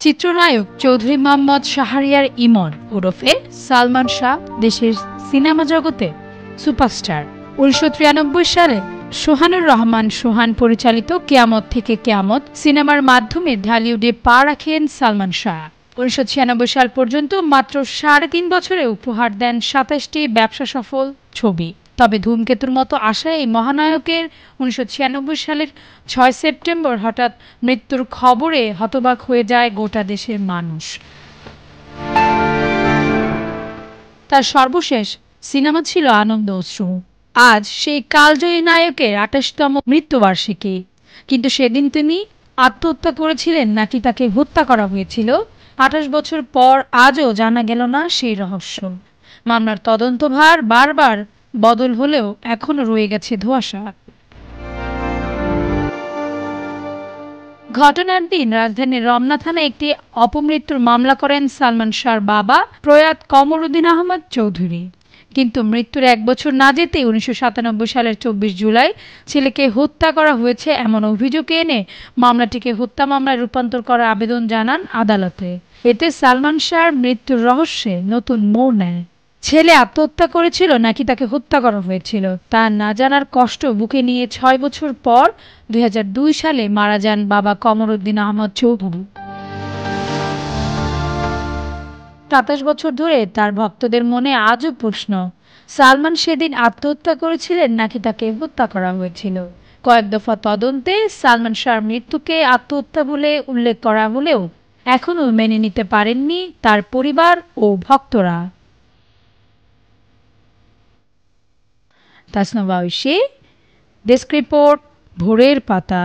চিত্রনায়ক চৌধুরী মোহাম্মদ শাহরিয়ার ইমন ওরফে সালমান শাহ দেশের সিনেমা জগতে সুপারস্টার। ১৯৯৩ সালে সোহানুর রহমান সোহান পরিচালিত কেয়ামত থেকে কেয়ামত সিনেমার মাধ্যমে ঢালিউডে পা রাখেন সালমান শাহ। ১৯৯৬ সাল পর্যন্ত মাত্র ৩.৫ বছরে উপহার দেন ২৭টি ব্যবসা সফল ছবি। তবে ধূমকেতুর মতো আসা এই মহানায়কের ১৯৯৬ সালের ৬ সেপ্টেম্বর হঠাৎ মৃত্যুর খবরে হতবাক হয়ে যায় গোটা দেশের মানুষ। তার সর্বশেষ সিনেমা ছিল আনন্দ অশ্রু। আজ সেই কালজয়ী নায়কের ২৮তম মৃত্যুবার্ষিকী। কিন্তু সেদিন তিনি আত্মহত্যা করেছিলেন নাকি তাকে হত্যা করা হয়েছিল, ২৮ বছর পর আজও জানা গেল না সেই রহস্য। মামলার তদন্তভার বারবার বদল হলেও এখনো রয়ে গেছে ধোঁয়াশা। ঘটনার দিন রাজধানীর রমনা থানায় একটি অপমৃত্যুর মামলা করেন সালমান শাহর বাবা প্রয়াত কমরুদ্দিন আহমদ চৌধুরী। কিন্তু মৃত্যুর ১ বছর না যেতেই ১৯৯৭ সালের ২৪ জুলাই ছেলেকে হত্যা করা হয়েছে এমন অভিযোগ এনে মামলাটিকে হত্যা মামলায় রূপান্তর করার আবেদন জানান আদালতে। এতে সালমান শাহর মৃত্যুর রহস্যে নতুন মোড় নেয়। ছেলে আত্মহত্যা করেছিল নাকি তাকে হত্যা করা হয়েছিল তা না জানার কষ্ট বুকে নিয়ে ৬ বছর পর ২০০২ সালে মারা যান বাবা কমরুদ্দিন আহমদ চৌধুরী। ২৭ বছর ধরে তার ভক্তদের মনে আজও প্রশ্ন, সালমান সেদিন আত্মহত্যা করেছিলেন নাকি তাকে হত্যা করা হয়েছিল। কয়েক দফা তদন্তে সালমান শাহর মৃত্যুকে আত্মহত্যা বলে উল্লেখ করা হলেও এখনও মেনে নিতে পারেননি তার পরিবার ও ভক্তরা। তাসনভা ঐশী, ডেস্ক রিপোর্ট, ভোরের পাতা।